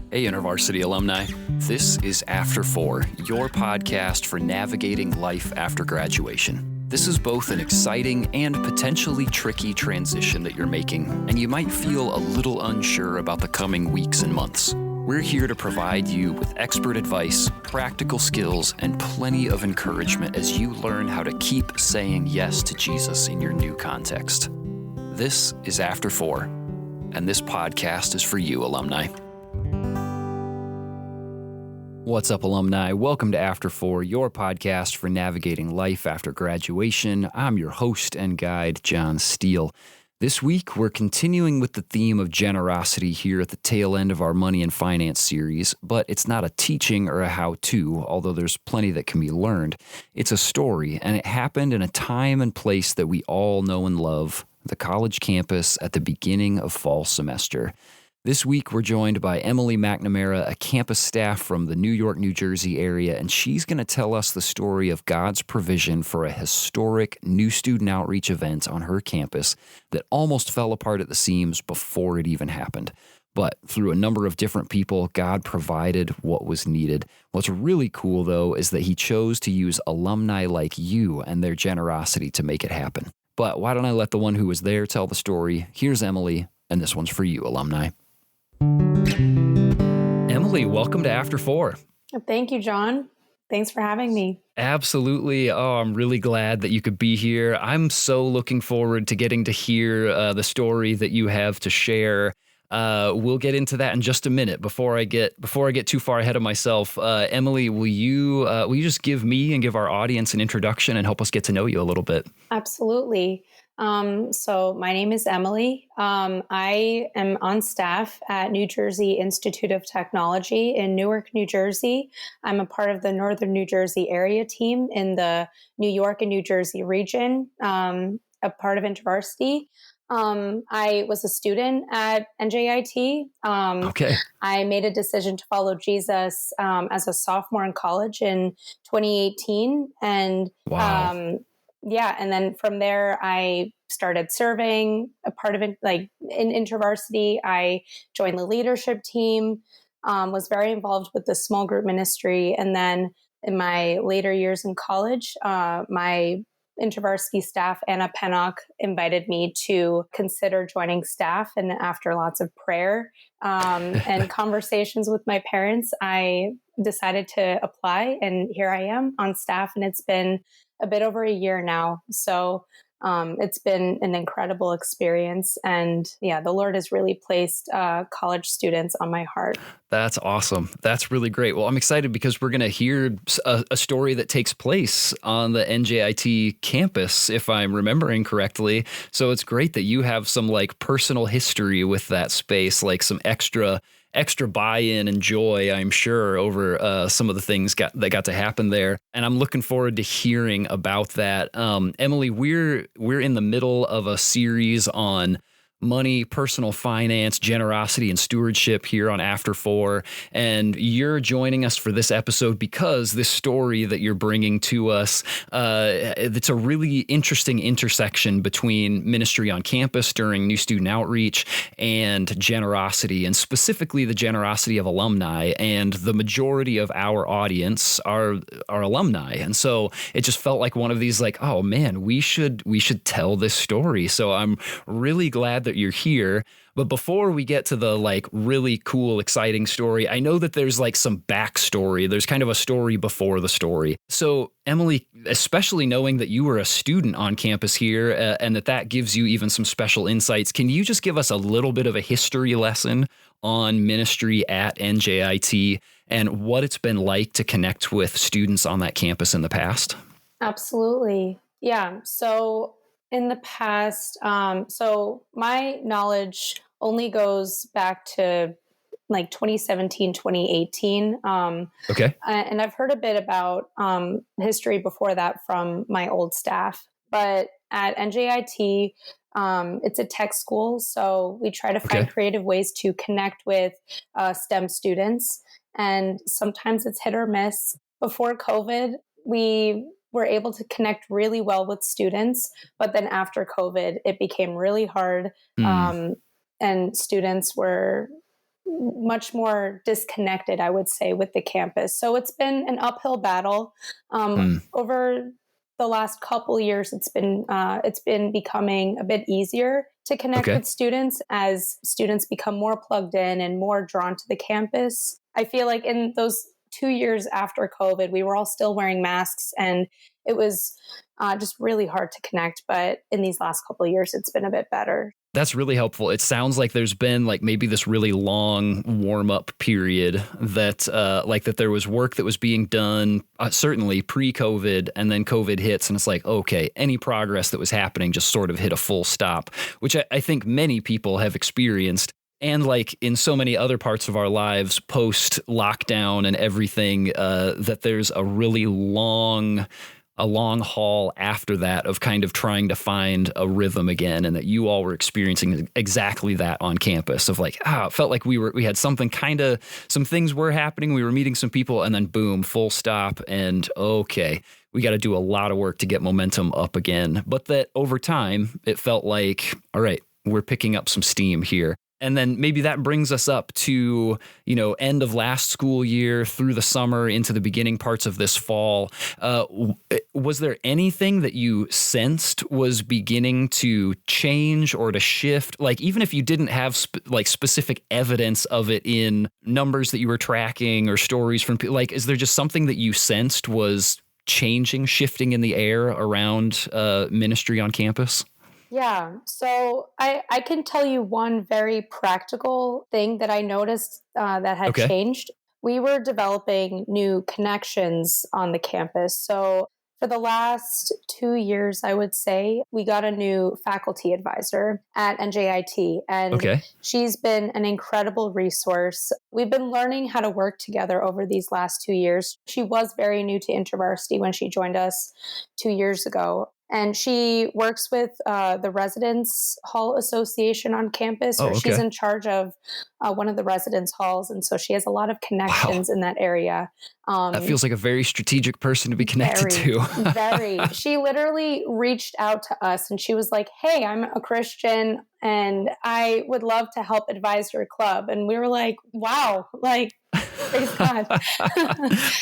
Hey, InterVarsity alumni. This is After 4, your podcast for navigating life after graduation. This is both an exciting and potentially tricky transition that you're making, and you might feel a little unsure about the coming weeks and months. We're here to provide you with expert advice, practical skills, and plenty of encouragement as you learn how to keep saying yes to Jesus in your new context. This is After 4, and this podcast is for you, alumni. What's up, alumni? Welcome to After 4, your podcast for navigating life after graduation. I'm your host and guide, John Steele. This week, we're continuing with the theme of generosity here at the tail end of our Money and Finance series, but it's not a teaching or a how-to, although there's plenty that can be learned. It's a story, and it happened in a time and place that we all know and love, the college campus at the beginning of fall semester. This week, we're joined by Emily McNamara, a campus staff from the New York, New Jersey area, and she's going to tell us the story of God's provision for a historic new student outreach event on her campus that almost fell apart at the seams before it even happened. But through a number of different people, God provided what was needed. What's really cool, though, is that he chose to use alumni like you and their generosity to make it happen. But why don't I let the one who was there tell the story? Here's Emily, and this one's for you, alumni. Emily, welcome to After 4. Thank you, John. Thanks for having me. Absolutely. Oh, I'm really glad that you could be here. I'm so looking forward to getting to hear the story that you have to share. We'll get into that in just a minute. Before I get too far ahead of myself, Emily, will you just give me and give our audience an introduction and help us get to know you a little bit? Absolutely. So my name is Emily. I am on staff at New Jersey Institute of Technology in Newark, New Jersey. I'm a part of the Northern New Jersey area team in the New York and New Jersey region, a part of InterVarsity. I was a student at NJIT. Okay. I made a decision to follow Jesus as a sophomore in college in 2018. And Wow. and then from there, I started serving a part of it, like in InterVarsity. I joined the leadership team, was very involved with the small group ministry. And then in my later years in college, my InterVarsity staff, Anna Pennock, invited me to consider joining staff. And after lots of prayer and conversations with my parents, I decided to apply. And here I am on staff. And it's been a bit over a year now. So it's been an incredible experience. And yeah, the Lord has really placed college students on my heart. That's awesome. That's really great. Well, I'm excited because we're going to hear a story that takes place on the NJIT campus, if I'm remembering correctly. So it's great that you have some like personal history with that space, like some extra buy-in and joy, I'm sure, over some of the things that got to happen there. And I'm looking forward to hearing about that. Emily, we're in the middle of a series on money, personal finance, generosity, and stewardship here on After 4. And you're joining us for this episode because this story that you're bringing to us, it's a really interesting intersection between ministry on campus during new student outreach and generosity, and specifically the generosity of alumni. And the majority of our audience are alumni. And so it just felt like one of these like, oh man, we should tell this story. So I'm really glad that you're here. But before we get to the like really cool, exciting story, I know that there's like some backstory. There's kind of a story before the story. So Emily, especially knowing that you were a student on campus here and that gives you even some special insights, can you just give us a little bit of a history lesson on ministry at NJIT and what it's been like to connect with students on that campus in the past? Absolutely. Yeah. So in the past, so my knowledge only goes back to like 2017, 2018. Okay. And I've heard a bit about history before that from my old staff. But at NJIT, it's a tech school. So we try to find creative ways to connect with STEM students. And sometimes it's hit or miss. Before COVID, we were able to connect really well with students. But then after COVID, it became really hard. And students were much more disconnected, I would say, with the campus. So it's been an uphill battle. Hmm. Over the last couple years, it's been becoming a bit easier to connect Okay. with students as students become more plugged in and more drawn to the campus. I feel like in those 2 years after COVID, we were all still wearing masks, and it was just really hard to connect. But in these last couple of years, it's been a bit better. That's really helpful. It sounds like there's been like maybe this really long warm up period that like that there was work that was being done certainly pre-COVID, and then COVID hits and it's like, okay, any progress that was happening just sort of hit a full stop, which I think many people have experienced. And like in so many other parts of our lives post lockdown and everything, that there's a long haul after that of kind of trying to find a rhythm again, and that you all were experiencing exactly that on campus of like, it felt like we had something some things were happening. We were meeting some people and then boom, full stop. And okay, we got to do a lot of work to get momentum up again. But that over time, it felt like, all right, we're picking up some steam here. And then maybe that brings us up to, end of last school year through the summer into the beginning parts of this fall. Was there anything that you sensed was beginning to change or to shift? Like, even if you didn't have specific evidence of it in numbers that you were tracking or stories from people, like, is there just something that you sensed was changing, shifting in the air around ministry on campus? Yeah. So I can tell you one very practical thing that I noticed that had Okay. changed. We were developing new connections on the campus. So for the last 2 years, I would say, we got a new faculty advisor at NJIT, and Okay. she's been an incredible resource. We've been learning how to work together over these last 2 years. She was very new to InterVarsity when she joined us 2 years ago. And she works with the Residence Hall Association on campus, Oh, or she's okay. in charge of one of the residence halls. And so she has a lot of Wow. connections in that area. That Um, feels like a very strategic person to be connected very, to. very. She literally reached out to us and she was like, "Hey, I'm a Christian and I would love to help advise your club." And we were like, wow, like, praise God.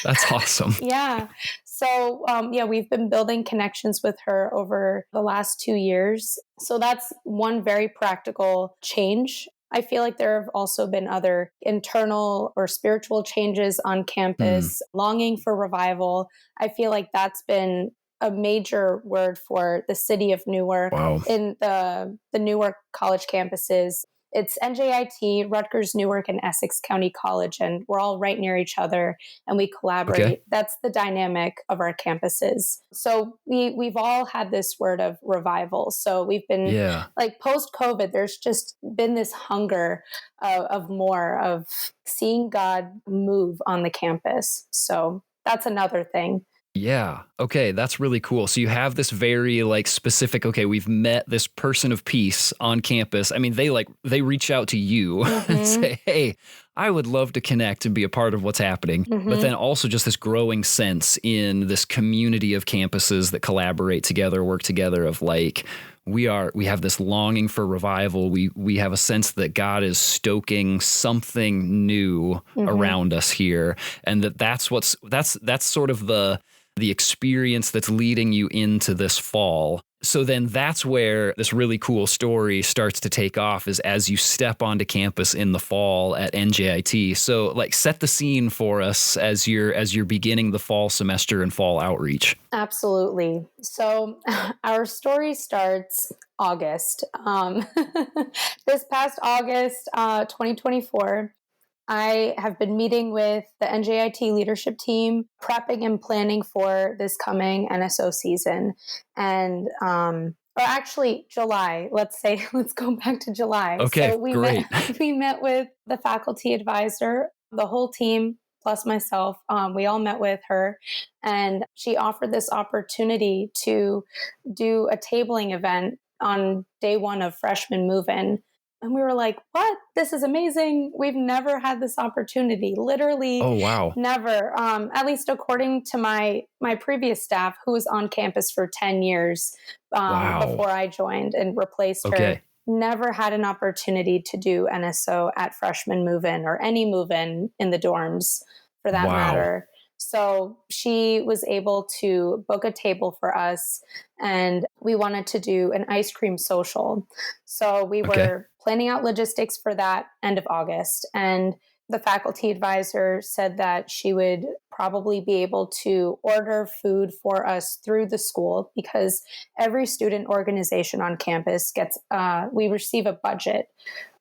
That's awesome. Yeah. So, yeah, we've been building connections with her over the last 2 years. So that's one very practical change. I feel like there have also been other internal or spiritual changes on Hmm. campus, longing for revival. I feel like that's been a major word for the city of Newark Wow. in the Newark college campuses. It's NJIT, Rutgers, Newark, and Essex County College, and we're all right near each other and we Okay. collaborate. That's the dynamic of our campuses. So we've all had this word of revival. So we've been Yeah. like post COVID, there's just been this hunger of more of seeing God move on the campus. So that's another thing. Yeah. Okay. That's really cool. So you have this very like specific, okay, we've met this person of peace on campus. I mean, they reach out to you and Mm-hmm. say, hey, I would love to connect and be a part of what's happening. But Mm-hmm. then also just this growing sense in this community of campuses that collaborate together, work together of like, we have this longing for revival. We have a sense that God is stoking something new Mm-hmm. around us here. And that's sort of the experience that's leading you into this fall. So then that's where this really cool story starts to take off is as you step onto campus in the fall at NJIT. So like set the scene for us as you're beginning the fall semester and fall outreach. Absolutely. So our story starts August. This past August, 2024, I have been meeting with the NJIT leadership team, prepping and planning for this coming NSO season. And, or actually July, let's say, let's go back to July. Okay, So we met, great. we met with the faculty advisor, the whole team, plus myself. We all met with her, and she offered this opportunity to do a tabling event on day one of freshman move in. And we were like, what? This is amazing. We've never had this opportunity. Literally Oh, wow. never. At least according to my previous staff, who was on campus for 10 years Wow. before I joined and replaced her. Okay. never had an opportunity to do NSO at freshman move-in or any move-in in the dorms for that Wow. matter. So she was able to book a table for us, and we wanted to do an ice cream social. So we Okay. were planning out logistics for that end of August. And the faculty advisor said that she would probably be able to order food for us through the school because every student organization on campus we receive a budget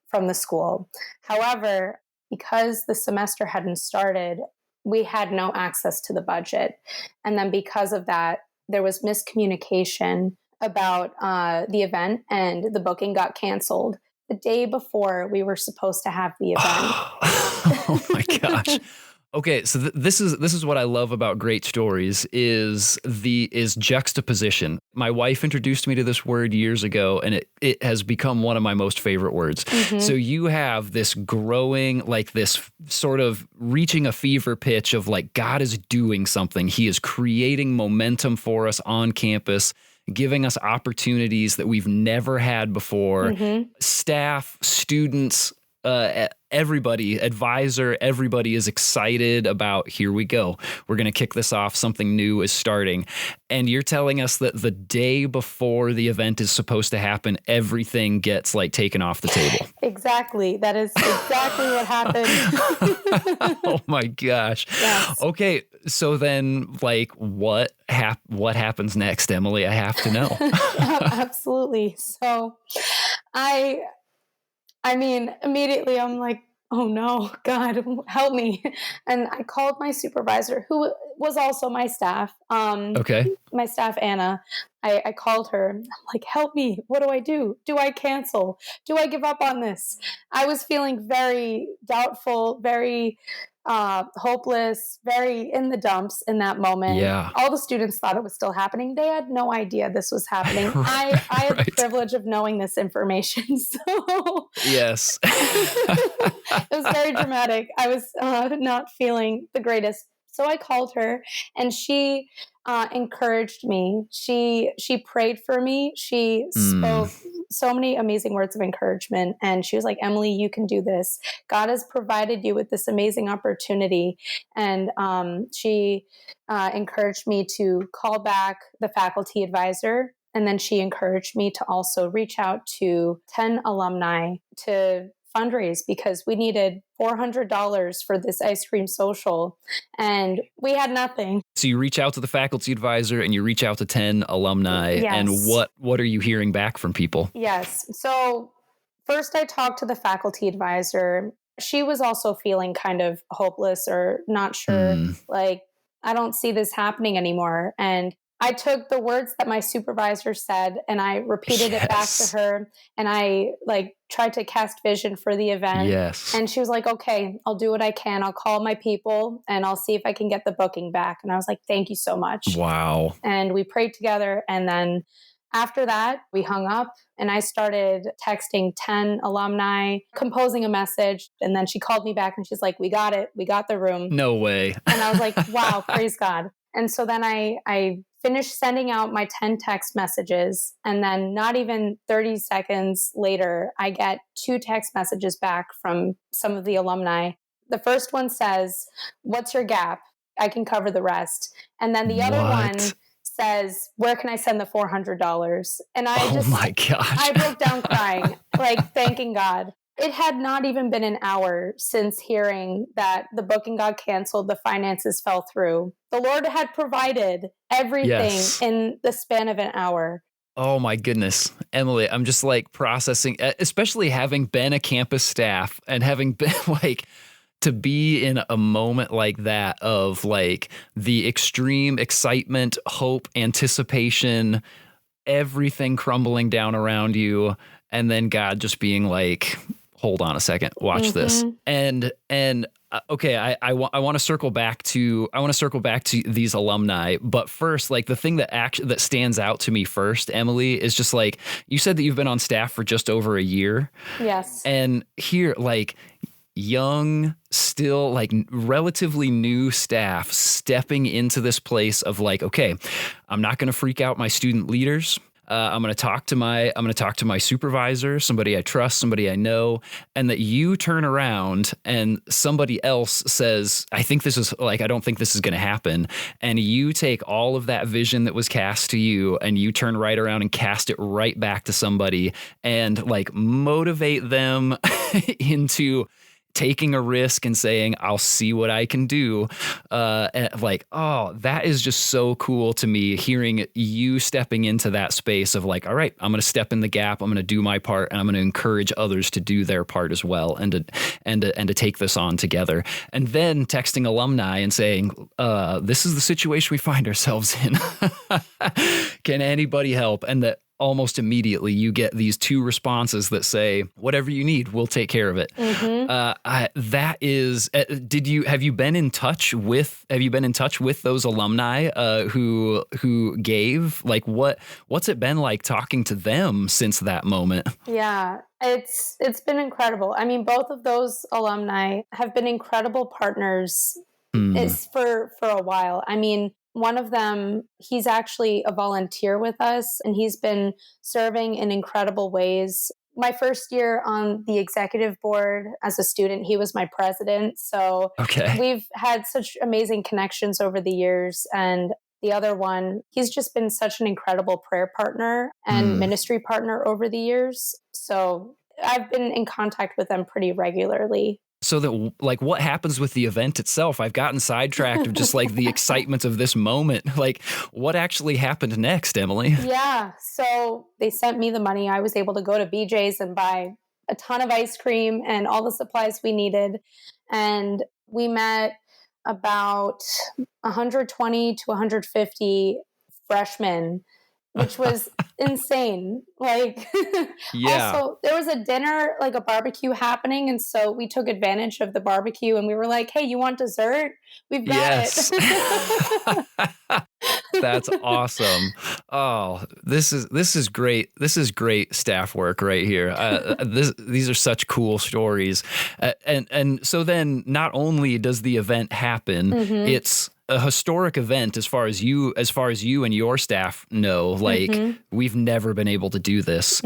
from the school. However, because the semester hadn't started, we had no access to the budget. And then because of that, there was miscommunication about the event, and the booking got canceled the day before we were supposed to have the event. Oh my gosh. Okay, so this is what I love about great stories is juxtaposition. My wife introduced me to this word years ago, and it has become one of my most favorite words. Mm-hmm. So you have this growing, like this sort of reaching a fever pitch of like God is doing something. He is creating momentum for us on campus, giving us opportunities that we've never had before. Mm-hmm. Staff, students, everybody, advisor, everybody is excited about, here we go. We're going to kick this off. Something new is starting. And you're telling us that the day before the event is supposed to happen, everything gets like taken off the table. Exactly. That is exactly what happened. Oh my gosh. Yes. Okay. So then like what happens next, Emily? I have to know. Absolutely. So I mean, immediately I'm like, oh no, God, help me. And I called my supervisor, who was also my staff, Okay. my staff, Anna. I called her. I'm like, help me. What do I do? Do I cancel? Do I give up on this? I was feeling very doubtful, very hopeless, very in the dumps in that moment. Yeah. All the students thought it was still happening. They had no idea this was happening. I had the privilege of knowing this information. So yes. it was very dramatic. I was not feeling the greatest. So I called her, and she encouraged me. She prayed for me. She spoke so many amazing words of encouragement, and she was like, "Emily, you can do this. God has provided you with this amazing opportunity." And she encouraged me to call back the faculty advisor. And then she encouraged me to also reach out to 10 alumni to fundraise because we needed $400 for this ice cream social, and we had nothing. So you reach out to the faculty advisor and you reach out to 10 alumni. Yes. And what are you hearing back from people? Yes. So first I talked to the faculty advisor. She was also feeling kind of hopeless or not sure, like, I don't see this happening anymore. And I took the words that my supervisor said and I repeated it back to her, and I like tried to cast vision for the event. Yes. And she was like, okay, I'll do what I can. I'll call my people and I'll see if I can get the booking back. And I was like, thank you so much. Wow. And we prayed together. And then after that, we hung up and I started texting 10 alumni, composing a message. And then she called me back and she's like, we got it. We got the room. No way. And I was like, wow, praise God. And so then I finished sending out my 10 text messages. And then not even 30 seconds later, I get 2 text messages back from some of the alumni. The first one says, what's your gap? I can cover the rest. And then the other one says, where can I send the $400? And oh my gosh. I broke down crying, like thanking God. It had not even been an hour since hearing that the booking got canceled, the finances fell through. The Lord had provided everything in the span of an hour. Oh my goodness, Emily, I'm just like processing, especially having been a campus staff and having been like, to be in a moment like that of like the extreme excitement, hope, anticipation, everything crumbling down around you. And then God just being like, hold on a second, watch this. And okay, I want to circle back to these alumni, but first, like the thing that stands out to me first, Emily, is just like you said that you've been on staff for just over a year. Yes. And here, like young, still like relatively new staff stepping into this place of like, okay, I'm not going to freak out my student leaders. I'm going to talk to my supervisor, somebody I trust, somebody I know, and that you turn around and somebody else says, I don't think this is going to happen. And you take all of that vision that was cast to you and you turn right around and cast it right back to somebody and like motivate them into taking a risk and saying, I'll see what I can do. That is just so cool to me, hearing you stepping into that space of like, all right, I'm going to step in the gap. I'm going to do my part and I'm going to encourage others to do their part as well. And to take this on together, and then texting alumni and saying, this is the situation we find ourselves in. Can anybody help? And that almost immediately you get these two responses that say, whatever you need, we'll take care of it. Mm-hmm. Have you been in touch with those alumni who gave? Like, what's it been like talking to them since that moment? Yeah, it's been incredible. I mean, both of those alumni have been incredible partners for a while. I mean, one of them, he's actually a volunteer with us, and he's been serving in incredible ways. My first year on the executive board as a student, he was my president. So we've had such amazing connections over the years. And the other one, he's just been such an incredible prayer partner and ministry partner over the years. So I've been in contact with them pretty regularly. So that, like, what happens with the event itself? I've gotten sidetracked of just like the excitement of this moment. Like, what actually happened next, Emily? Yeah. So they sent me the money. I was able to go to BJ's and buy a ton of ice cream and all the supplies we needed. And we met about 120 to 150 freshmen, which was insane. Like, also there was a dinner, like a barbecue happening. And so we took advantage of the barbecue and we were like, hey, you want dessert? We've got it. That's awesome. Oh, this is great. This is great staff work right here. These are such cool stories. And so then not only does the event happen, it's a historic event as far as you and your staff know. Like, we've never been able to do this.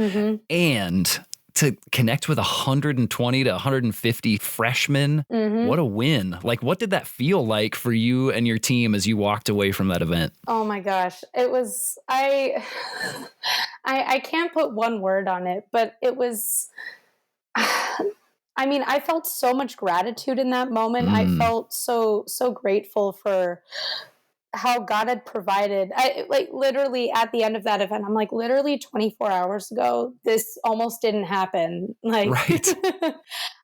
And to connect with 120 to 150 freshmen, what a win. Like, what did that feel like for you and your team as you walked away from that event? Oh my gosh. It was, I can't put one word on it, but it was, I mean, I felt so much gratitude in that moment. I felt so grateful for how God had provided. I like literally at the end of that event, I'm like, literally 24 hours ago, this almost didn't happen. Like, right.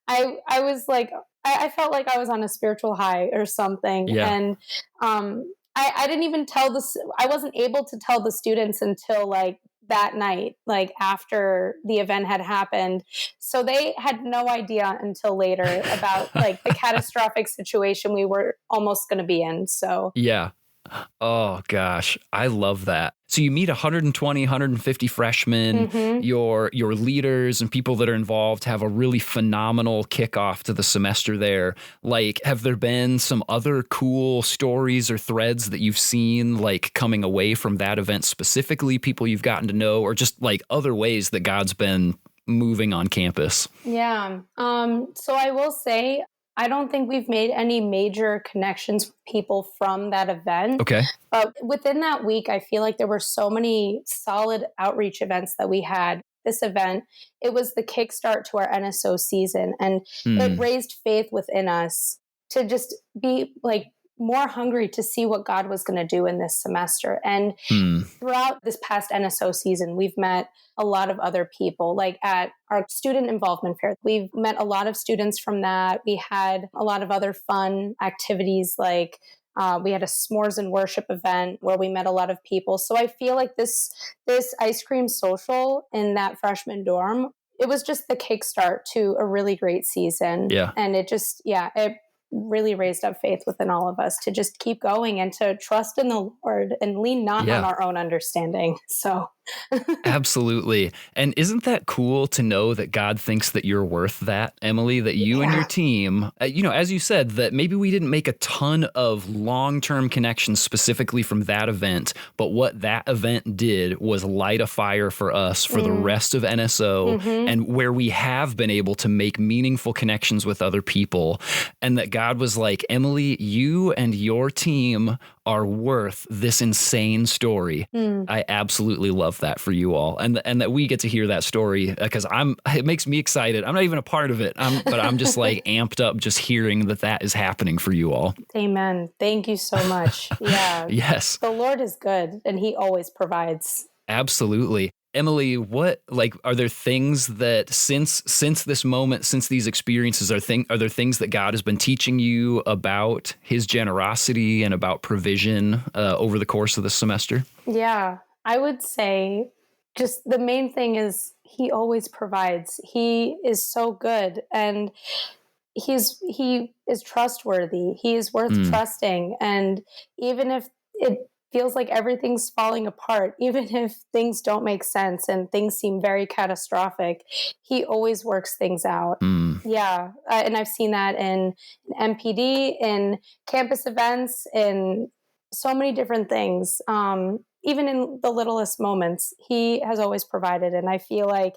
I was like, I felt like I was on a spiritual high or something. Yeah. And I didn't even I wasn't able to tell the students until like that night, like after the event had happened. So they had no idea until later about like the catastrophic situation we were almost going to be in. So yeah. Oh gosh, I love that. So you meet 120, 150 freshmen, your leaders and people that are involved have a really phenomenal kickoff to the semester there. Like, have there been some other cool stories or threads that you've seen, like, coming away from that event specifically, people you've gotten to know, or just like other ways that God's been moving on campus? Yeah. So I will say, I don't think we've made any major connections with people from that event. Okay. But within that week, I feel like there were so many solid outreach events that we had. This event, it was the kickstart to our NSO season, and it raised faith within us to just be like more hungry to see what God was going to do in this semester. And throughout this past NSO season, we've met a lot of other people, like at our student involvement fair. We've met a lot of students from that. We had a lot of other fun activities, like we had a s'mores and worship event where we met a lot of people. So I feel like this ice cream social in that freshman dorm, it was just the kickstart to a really great season. Yeah. And it just, it really raised up faith within all of us to just keep going and to trust in the Lord and lean not on our own understanding. So Absolutely. And isn't that cool to know that God thinks that you're worth that, Emily, that you and your Yeah. team, as you said, that maybe we didn't make a ton of long-term connections specifically from that event, but what that event did was light a fire for us for the Mm. rest of NSO, Mm-hmm. and where we have been able to make meaningful connections with other people. And that God was like, Emily, you and your team are worth this insane story. Mm. I absolutely love that for you all, and that we get to hear that story because it makes me excited. I'm not even a part of it, but I'm just like amped up just hearing that is happening for you all. Amen. Thank you so much. Yeah. Yes, The Lord is good and he always provides. absolutely. Emily, what are there things that since this moment, since these experiences, are there things that God has been teaching you about his generosity and about provision over the course of the semester? Yeah. I would say just the main thing is he always provides. He is so good and he is trustworthy. He is worth Mm, trusting. And even if it feels like everything's falling apart, even if things don't make sense and things seem very catastrophic, he always works things out. mm. Yeah. And I've seen that in MPD, in campus events, in so many different things. Even in the littlest moments, he has always provided. And I feel like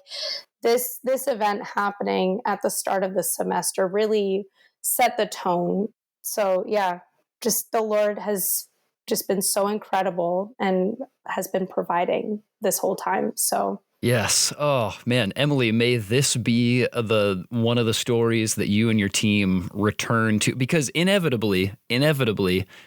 this event happening at the start of the semester really set the tone. So yeah, just the Lord has just been so incredible and has been providing this whole time. So Yes. Oh man, Emily, may this be the one of the stories that you and your team return to, because inevitably,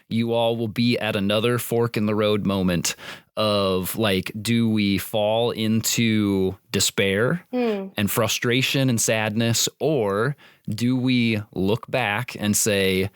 you all will be at another fork in the road moment of like, do we fall into despair and frustration and sadness, or do we look back and say,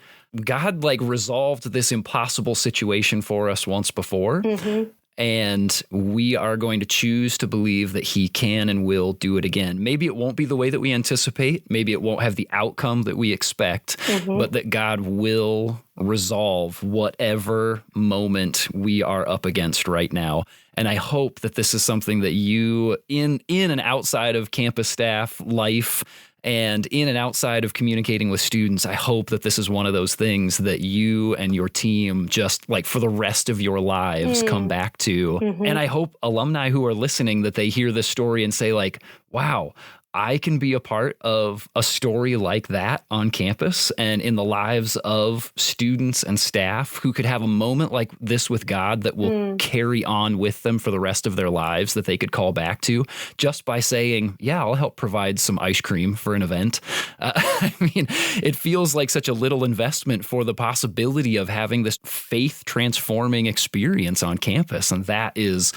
God like resolved this impossible situation for us once before? mhm, And we are going to choose to believe that he can and will do it again. Maybe it won't be the way that we anticipate. Maybe it won't have the outcome that we expect, mhm, but that God will resolve whatever moment we are up against right now. And I hope that this is something that you, in and outside of campus staff life, and in and outside of communicating with students, I hope that this is one of those things that you and your team just like for the rest of your lives come back to. And mhm, I hope alumni who are listening that they hear this story and say like, wow, I can be a part of a story like that on campus and in the lives of students and staff who could have a moment like this with God that will carry on with them for the rest of their lives, that they could call back to just by saying, yeah, I'll help provide some ice cream for an event. I mean, it feels like such a little investment for the possibility of having this faith transforming experience on campus. And that is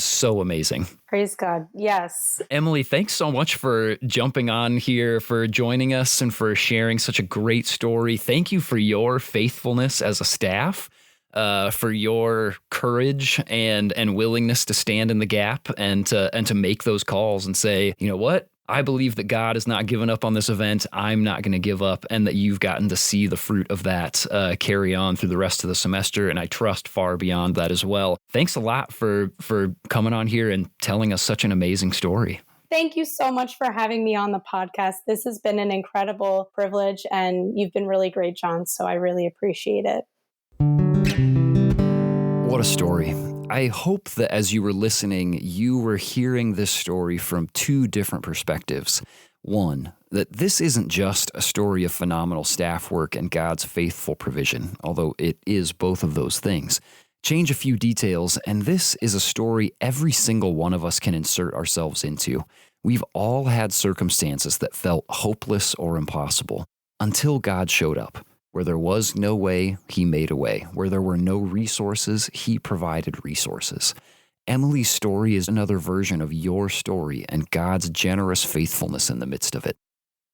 so amazing. praise God. Yes. Emily, thanks so much for jumping on here, for joining us, and for sharing such a great story. Thank you for your faithfulness as a staff, for your courage and willingness to stand in the gap and to make those calls and say, you know what? I believe that God has not given up on this event. I'm not going to give up, and that you've gotten to see the fruit of that carry on through the rest of the semester, and I trust far beyond that as well. Thanks a lot for coming on here and telling us such an amazing story. Thank you so much for having me on the podcast. This has been an incredible privilege, and you've been really great, John. So I really appreciate it. What a story. I hope that as you were listening, you were hearing this story from two different perspectives. One, that this isn't just a story of phenomenal staff work and God's faithful provision, although it is both of those things. Change a few details, and this is a story every single one of us can insert ourselves into. We've all had circumstances that felt hopeless or impossible until God showed up. Where there was no way, he made a way. Where there were no resources, he provided resources. Emily's story is another version of your story and God's generous faithfulness in the midst of it.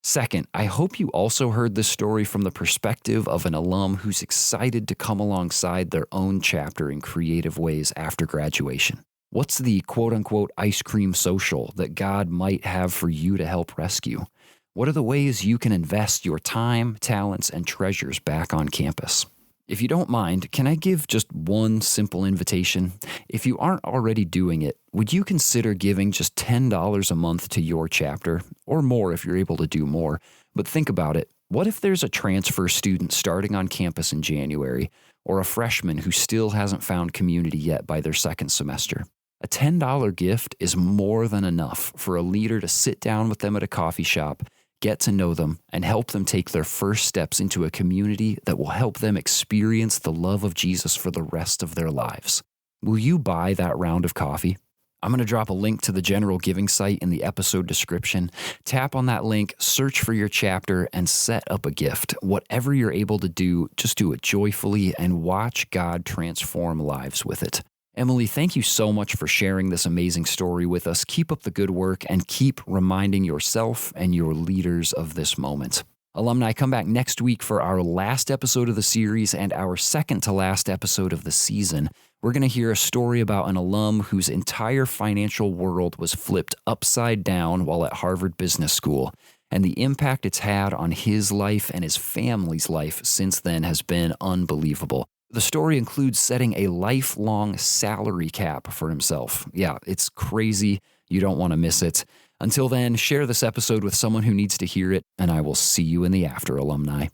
Second, I hope you also heard this story from the perspective of an alum who's excited to come alongside their own chapter in creative ways after graduation. What's the quote-unquote ice cream social that God might have for you to help rescue? What are the ways you can invest your time, talents, and treasures back on campus? If you don't mind, can I give just one simple invitation? If you aren't already doing it, would you consider giving just $10 a month to your chapter, or more if you're able to do more? But think about it. What if there's a transfer student starting on campus in January, or a freshman who still hasn't found community yet by their second semester? A $10 gift is more than enough for a leader to sit down with them at a coffee shop, get to know them, and help them take their first steps into a community that will help them experience the love of Jesus for the rest of their lives. Will you buy that round of coffee? I'm going to drop a link to the general giving site in the episode description. Tap on that link, search for your chapter, and set up a gift. Whatever you're able to do, just do it joyfully and watch God transform lives with it. Emily, thank you so much for sharing this amazing story with us. Keep up the good work and keep reminding yourself and your leaders of this moment. Alumni, come back next week for our last episode of the series and our second to last episode of the season. We're going to hear a story about an alum whose entire financial world was flipped upside down while at Harvard Business School, and the impact it's had on his life and his family's life since then has been unbelievable. The story includes setting a lifelong salary cap for himself. Yeah, it's crazy. You don't want to miss it. Until then, share this episode with someone who needs to hear it, and I will see you in the after, alumni.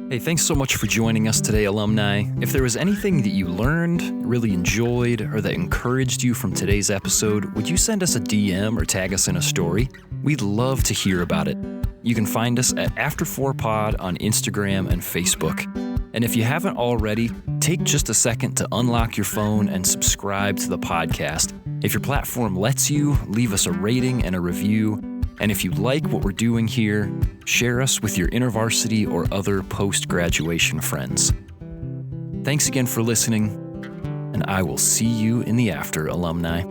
Hey, thanks so much for joining us today, alumni. If there was anything that you learned, really enjoyed, or that encouraged you from today's episode, would you send us a DM or tag us in a story? We'd love to hear about it. You can find us at After4Pod on Instagram and Facebook. And if you haven't already, take just a second to unlock your phone and subscribe to the podcast. If your platform lets you, leave us a rating and a review. And if you like what we're doing here, share us with your InterVarsity or other post-graduation friends. Thanks again for listening, and I will see you in the after, alumni.